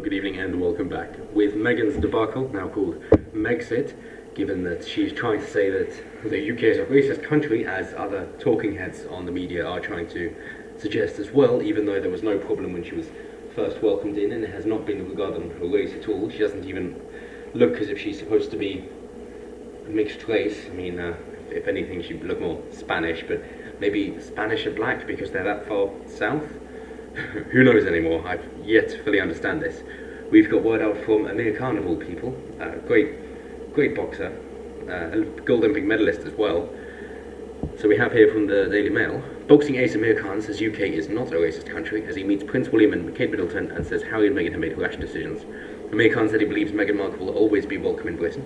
good evening and welcome back. With Meghan's debacle, now called Megxit, given that she's trying to say that the UK is a racist country, as other talking heads on the media are trying to suggest as well, even though there was no problem when she was first welcomed in and it has not been regarded on her race at all. She doesn't even look as if she's supposed to be mixed race. I mean, if anything, she'd look more Spanish, but maybe Spanish and black because they're that far south? Who knows anymore? I've yet to fully understand this. We've got word out from Amir Khan of all people, great boxer, a gold Olympic medalist as well. So we have here from the Daily Mail, boxing ace Amir Khan says UK is not a racist country as he meets Prince William and Kate Middleton and says Harry and Meghan have made rash decisions. Amir Khan said he believes Meghan Markle will always be welcome in Britain.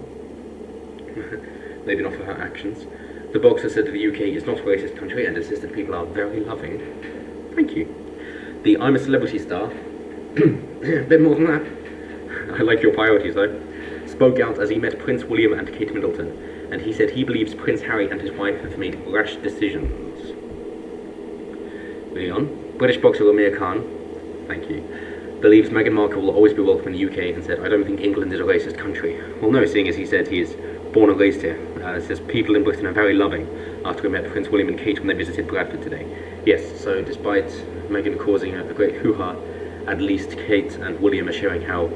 Maybe not for her actions. The boxer said that the UK is not a racist country and insisted people are very loving. Thank you. The I'm a Celebrity star, a bit more than that, I like your priorities though, spoke out as he met Prince William and Kate Middleton, and he said he believes Prince Harry and his wife have made rash decisions. Moving on, British boxer Amir Khan, thank you, believes Meghan Markle will always be welcome in the UK and said, I don't think England is a racist country. Well no, seeing as he said he is born and raised here. It says people in Britain are very loving after we met Prince William and Kate when they visited Bradford today. Yes, so despite Meghan causing a great hoo-ha, at least Kate and William are showing how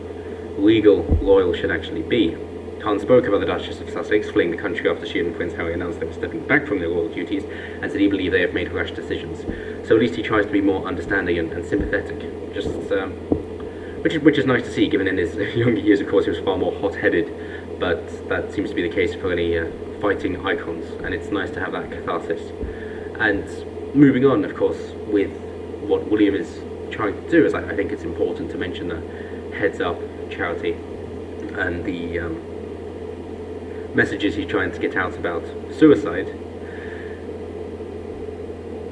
legal royal should actually be. Khan spoke about the Duchess of Sussex fleeing the country after she and Prince Harry announced they were stepping back from their royal duties and said he believed they have made rash decisions. So at least he tries to be more understanding and sympathetic, which is nice to see, given in his younger years, of course, he was far more hot-headed, but that seems to be the case for any fighting icons, and it's nice to have that catharsis. And moving on, of course, with what William is trying to do, is I think it's important to mention the Heads Up charity and the messages he's trying to get out about suicide.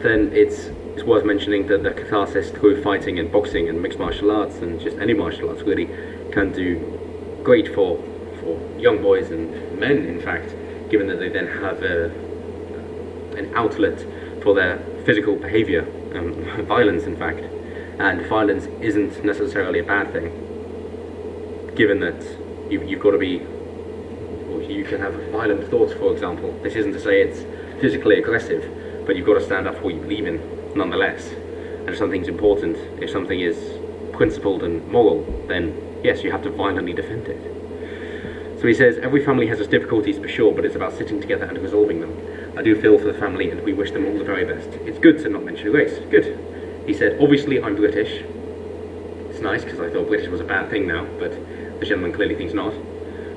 Then it's worth mentioning that the catharsis through fighting and boxing and mixed martial arts and just any martial arts really can do great for young boys and men, in fact, given that they then have an outlet for their physical behaviour, violence in fact, and violence isn't necessarily a bad thing, given that you've got to be, or you can have violent thoughts, for example. This isn't to say it's physically aggressive, but you've got to stand up for what you believe in nonetheless. And if something's important, if something is principled and moral, then yes, you have to violently defend it. So he says, every family has its difficulties for sure, but it's about sitting together and resolving them. I do feel for the family and we wish them all the very best. It's good to not mention race. Good. He said, obviously I'm British. It's nice because I thought British was a bad thing now, but the gentleman clearly thinks not.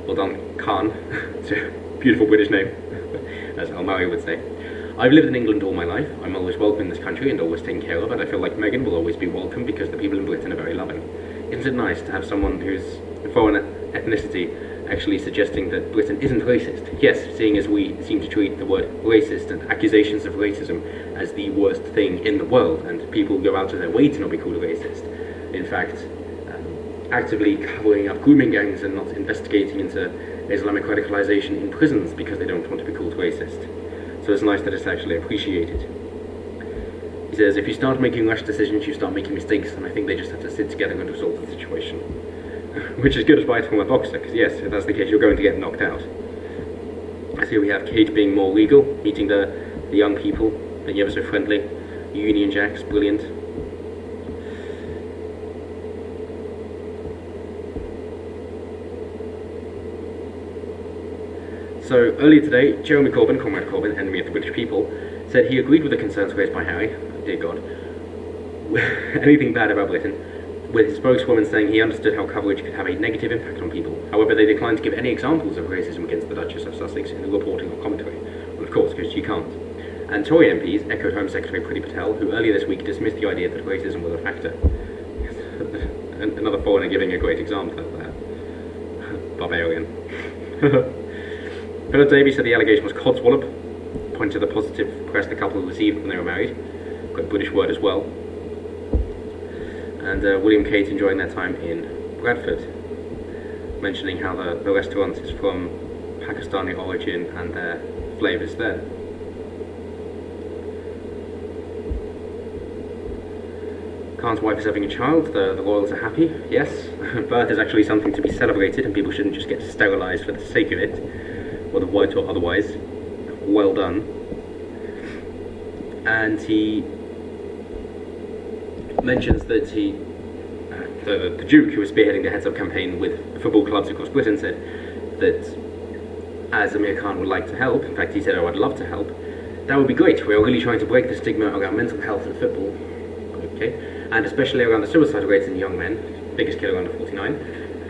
Well done, Khan. It's a beautiful British name, as Almari would say. I've lived in England all my life. I'm always welcome in this country and always taken care of, and I feel like Meghan will always be welcome because the people in Britain are very loving. Isn't it nice to have someone who's a foreign ethnicity actually suggesting that Britain isn't racist? Yes, seeing as we seem to treat the word racist and accusations of racism as the worst thing in the world, and people go out of their way to not be called a racist. In fact, actively covering up grooming gangs and not investigating into Islamic radicalization in prisons because they don't want to be called racist. So it's nice that it's actually appreciated. He says, if you start making rash decisions, you start making mistakes, and I think they just have to sit together and resolve the situation. Which is good advice from a boxer, because yes, if that's the case, you're going to get knocked out. So here we have Kate being more legal, meeting the young people, being ever so friendly. Union Jacks, brilliant. So earlier today, Jeremy Corbyn, Comrade Corbyn, enemy of the British people, said he agreed with the concerns raised by Harry, dear God, anything bad about Britain, with his spokeswoman saying he understood how coverage could have a negative impact on people. However, they declined to give any examples of racism against the Duchess of Sussex in the reporting or commentary. Well, of course, because she can't. And Tory MPs echoed Home Secretary Priti Patel, who earlier this week dismissed the idea that racism was a factor. Another foreigner giving a great example of that. Barbarian. Philip Davies said the allegation was codswallop, pointing to the positive press the couple received when they were married. Great British word as well. And William and Kate enjoying their time in Bradford, mentioning how the restaurant is from Pakistani origin and their flavours there. Khan's wife is having a child, the royals are happy, yes. Birth is actually something to be celebrated, and people shouldn't just get sterilised for the sake of it, whether white or otherwise. Well done. And he mentions that the Duke, who was spearheading the Heads Up campaign with football clubs across Britain, said that as Amir Khan would like to help, in fact he said, "Oh, I'd love to help, that would be great. We're really trying to break the stigma around mental health in football." Okay, and especially around the suicide rates in young men, biggest killer under 49.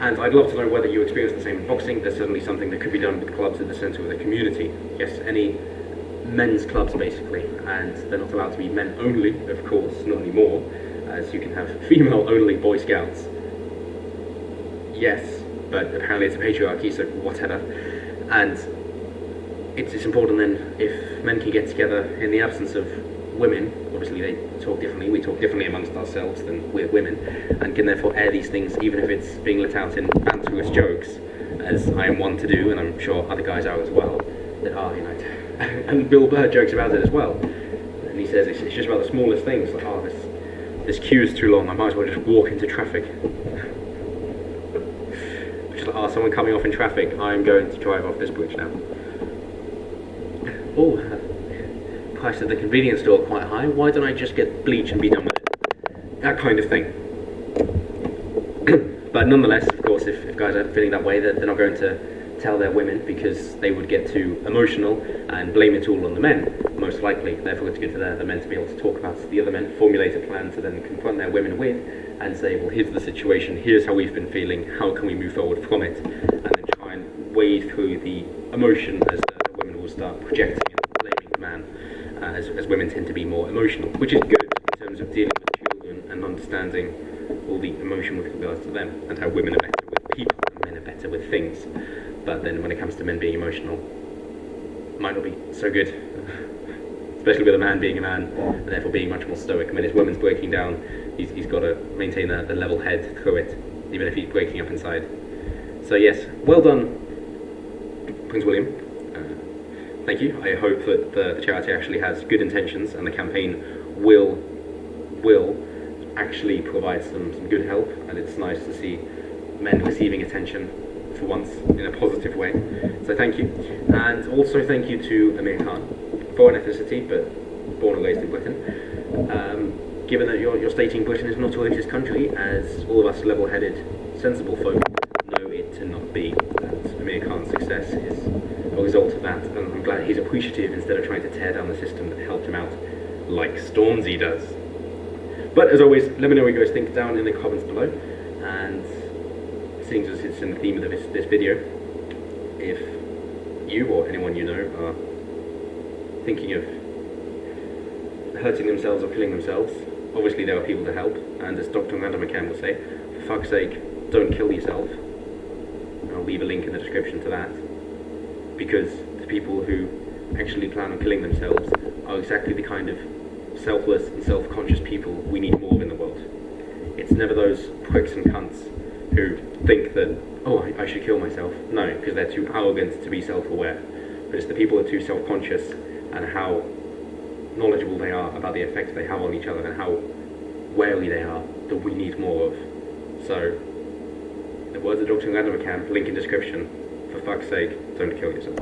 And I'd love to know whether you experience the same in boxing. There's certainly something that could be done with clubs at the centre of the community. Yes, any men's clubs basically, and they're not allowed to be men only, of course, not anymore, as you can have female only Boy Scouts. Yes, but apparently it's a patriarchy, so whatever. And it's important then, if men can get together in the absence of women, obviously they talk differently, we talk differently amongst ourselves than we're women, and can therefore air these things, even if it's being let out in banterous jokes, as I am one to do, and I'm sure other guys are as well, that are, you know, and Bill Burr jokes about it as well, and he says it's just about the smallest things, like, oh, this queue's too long, I might as well just walk into traffic. Just like, oh, someone cut me off in traffic, I'm going to drive off this bridge now. Oh, price at the convenience store quite high, why don't I just get bleach and be done with it? That kind of thing. But nonetheless, of course, if guys are feeling that way, they're not going to tell their women, because they would get too emotional and blame it all on the men, most likely. Therefore it's good for the men to be able to talk about the other men, formulate a plan to then confront their women with, and say, well, here's the situation, here's how we've been feeling, how can we move forward from it, and then try and wade through the emotion as the women will start projecting and blaming the man, as women tend to be more emotional, which is good in terms of dealing with children and understanding all the emotion with regards to them, and how women are better with people and men are better with things. But then when it comes to men being emotional, might not be so good, especially with a man being a man, and therefore being much more stoic. When his woman's breaking down, he's got to maintain the level head through it, even if he's breaking up inside. So yes, well done, Prince William. Thank you. I hope that the charity actually has good intentions, and the campaign will actually provide some good help, and it's nice to see men receiving attention for once in a positive way. So thank you. And also thank you to Amir Khan, foreign ethnicity but born and raised in Britain. Given that you're stating Britain is not a religious country, as all of us level-headed, sensible folk know it to not be, that Amir Khan's success is a result of that, and I'm glad he's appreciative instead of trying to tear down the system that helped him out, like Stormzy does. But as always, let me know what you guys think down in the comments below, and seeing as it's in the theme of this video, if you or anyone you know are thinking of hurting themselves or killing themselves, obviously there are people to help, and as Dr. Amanda McCann will say, for fuck's sake, don't kill yourself. I'll leave a link in the description to that, because the people who actually plan on killing themselves are exactly the kind of selfless and self-conscious people we need more of in the world. It's never those pricks and cunts who think that, oh, I should kill myself. No, because they're too arrogant to be self-aware. But it's the people who are too self-conscious and how knowledgeable they are about the effects they have on each other and how wary they are that we need more of. So, the words of Dr. Amanda McCann, link in description. For fuck's sake, don't kill yourself.